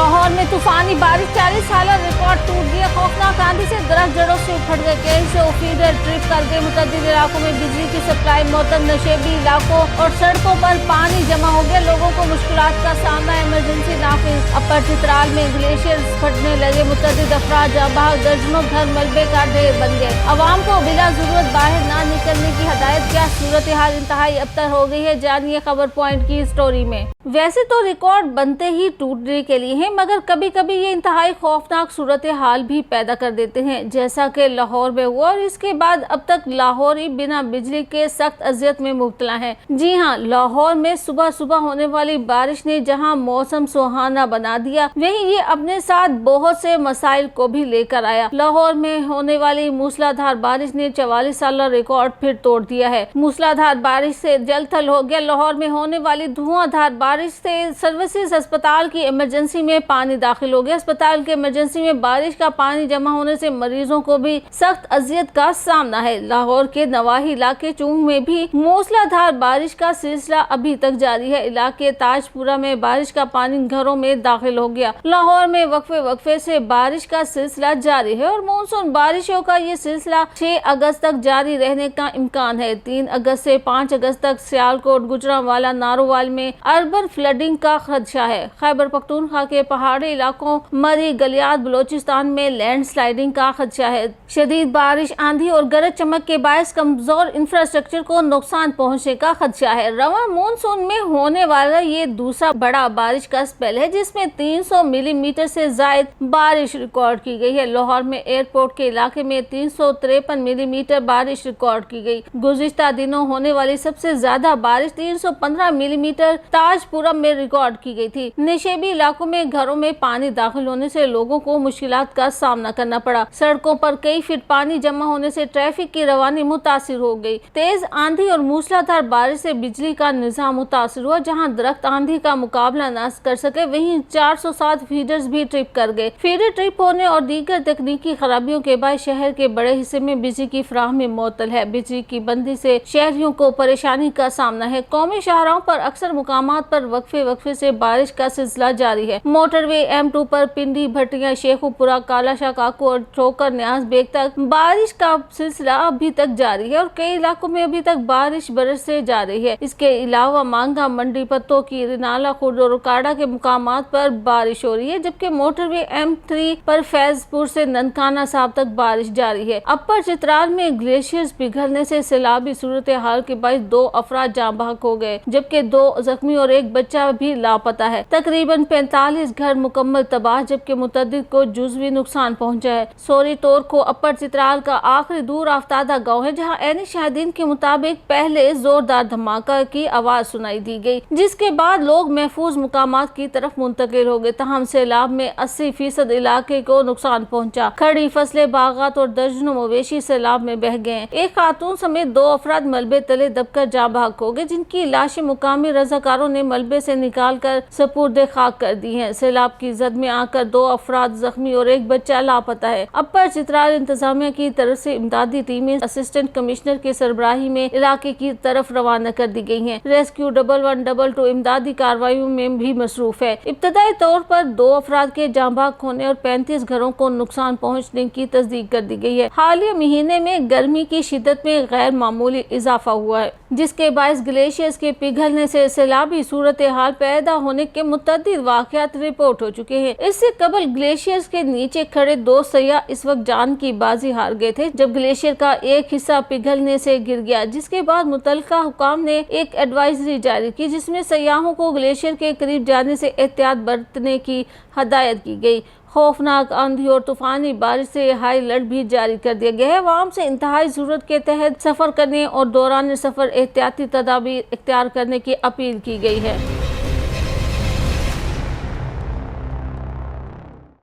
लाहौर में तूफानी बारिश 40 साल रिकॉर्ड टूट गया। खौफनाक आंधी से दरख्त जड़ों से उखड़ गए। कई से फीडर ट्रिप कर गए। मुतअद्दिद इलाकों में बिजली की सप्लाई मुअत्तल। नशेबी इलाकों और सड़कों पर पानी जमा हो गया। लोगों को मुश्किलात का सामना। इमरजेंसी नाफिज। अपर चित्राल में ग्लेशियर फटने लगे। मुतअद्दिद अफराद जाँ बहक। दर्जनों घर मलबे का ढेर बन गए। अवाम को बिला जरूरत बाहर न निकलने की हदायत। क्या सूरत हाल इंतहाई अबतर हो गई है, जानिए खबर पॉइंट की स्टोरी में। वैसे तो रिकॉर्ड बनते ही टूटने के लिए हैं, मगर कभी कभी ये इंतहाई खौफनाक सूरत हाल भी पैदा कर देते हैं, जैसा कि लाहौर में हुआ। और इसके बाद अब तक लाहौरी बिना बिजली के सख्त अजियत में मुब्तला है। जी हाँ, लाहौर में सुबह सुबह होने वाली बारिश ने जहां मौसम सुहाना बना दिया, वहीं ये अपने साथ बहुत से मसाइल को भी लेकर आया। लाहौर में होने वाली मूसलाधार बारिश ने 44 साल रिकॉर्ड फिर तोड़ दिया है। मूसलाधार बारिश से जल थल हो गया। लाहौर में होने वाली धुआंधार बारिश से सर्विसेज अस्पताल की इमरजेंसी में पानी दाखिल हो गया। अस्पताल के इमरजेंसी में बारिश का पानी जमा होने से मरीजों को भी सख्त अजियत का सामना है। लाहौर के नवाही इलाके चूंग में भी मूसलाधार बारिश का सिलसिला अभी तक जारी है। इलाके ताजपुरा में बारिश का पानी घरों में दाखिल हो गया। लाहौर में वक्फे वक्फे से बारिश का सिलसिला जारी है और मानसून बारिशों का ये सिलसिला 6 अगस्त तक जारी रहने का इम्कान है। 3 अगस्त से 5 अगस्त तक सियालकोट, गुजरांवाला, नारोवाल में अर्बन फ्लडिंग का खदशा है। खैबर पख्तूनख्वा के पहाड़ी इलाकों मरी, गलियात, बलोचिस्तान में लैंड स्लाइडिंग का खदशा है। शदीद बारिश, आंधी और गरज चमक के बायस कमजोर इंफ्रास्ट्रक्चर को नुकसान पहुंचने का खदशा है। रवां मानसून में होने वाला ये दूसरा बड़ा बारिश का स्पेल है, जिसमें 300 मिलीमीटर से ज्यादा बारिश रिकॉर्ड की गई है। लाहौर में एयरपोर्ट के इलाके में 353 मिलीमीटर बारिश रिकॉर्ड की गई। गुज़िश्ता दिनों होने वाली सबसे ज्यादा बारिश 315 मिलीमीटर ताजपुरा में रिकॉर्ड की गई थी। नशेबी इलाकों में घरों में पानी दाखिल होने से लोगों को मुश्किलात का सामना करना पड़ा। सड़कों पर कई फीट पानी जमा होने से ट्रैफिक की रवानी मुतासिर हो गई। तेज आंधी और मूसलाधार बारिश से बिजली का निजाम मुतासिर हुआ। जहां दरख्त आंधी का मुकाबला न कर सके, वहीं 407 फीडर्स भी ट्रिप कर गए। फीडर ट्रिप होने और दीगर तकनीकी खराबियों के बाद शहर के बड़े हिस्से में बिजली की फराहमी मुअत्तल है। बिजली की बंदी से शहरियों को परेशानी का सामना है। कौमी शाहराहों पर अक्सर मुकामात पर वक्फे वक्फे से बारिश का सिलसिला जारी है। मोटरवे M2 पर पिंडी, भटिया, शेखुपुरा, कालाशाह काकू और ठोकर न्याज बेग तक बारिश का सिलसिला अभी तक जारी है और कई इलाकों में अभी तक बारिश बरस से जा रही है। इसके अलावा मांगा, मंडी, पत्तों की, रिनाला, खुर्द और काड़ा के मुकामात पर बारिश हो रही है, जबकि मोटरवे M3 पर फैजपुर से ननकाना साहब तक बारिश जारी है। अपर चित्राल में ग्लेशियर्स पिघलने से सैलाबी सूरत हाल के बायस 2 अफराद जाँ बहक हो गए, जबकि 2 जख्मी और 1 बच्चा भी लापता है। तकरीबन 45 घर मुकम्मल तबाह, जबकि मुतअद्दिद को जुज़वी नुकसान पहुंचा है। सोरी तौर को अपर चित्राल का आखिरी दूर आफ्तादा गाँव है, जहाँ ऐनी शाहिदीन के मुताबिक पहले जोरदार धमाका की आवाज सुनाई दी गई, जिसके बाद लोग महफूज मुकामात की तरफ मुंतकिल हो गए। तहम सैलाब में 80% इलाके को नुकसान पहुंचा। खड़ी फसलें, बागात और दर्जनों मवेशी सैलाब में बह गए। एक खातून समेत 2 अफराद मलबे तले दबकर जाँ बहक हो गए, जिनकी लाशें मुकामी रजाकारों ने मलबे से निकाल कर सपुर्दे खाक कर दी हैं। सैलाब की जद में आकर 2 अफराद जख्मी और 1 बच्चा लापता है। अपर चित्राल इंतजामिया की तरफ से इमदादी टीमें असिस्टेंट कमिश्नर के सरबराही में इलाके की तरफ रवाना कर दी गई हैं। रेस्क्यू 1112 इमदादी कार्रवाइयों में भी मसरूफ है। इब्तदाई तौर पर 2 अफराद के जाँ बहक होने और 35 घरों को नुकसान पहुँचने की तस्दीक कर दी गई है। हालिया महीने में गर्मी की शिद्दत में गैर मामूली इजाफा हुआ है, जिसके बायस ग्लेशियर्स के पिघलने से सैलाबी सूरत हाल पैदा होने के मुतअद्दिद वाक़यात रिपोर्ट हो चुके हैं। इससे कबल ग्लेशियर्स के नीचे खड़े 2 सयाह इस वक्त जान की बाजी हार गए थे, जब ग्लेशियर का एक हिस्सा पिघलने से गिर गया, जिसके बाद मुतल्लिका हुकाम ने एक एडवाइजरी जारी की, जिसमें सयाहों को ग्लेशियर के करीब जाने से एहतियात बरतने की हदायत की गई। खौफनाक आंधी और तूफानी बारिश से हाई अलर्ट भी जारी कर दिया गया है। आवाम से इंतहाई जरूरत के तहत सफर करने और दौरान सफर एहतियाती तदाबीर इख्तियार करने की अपील की गई है।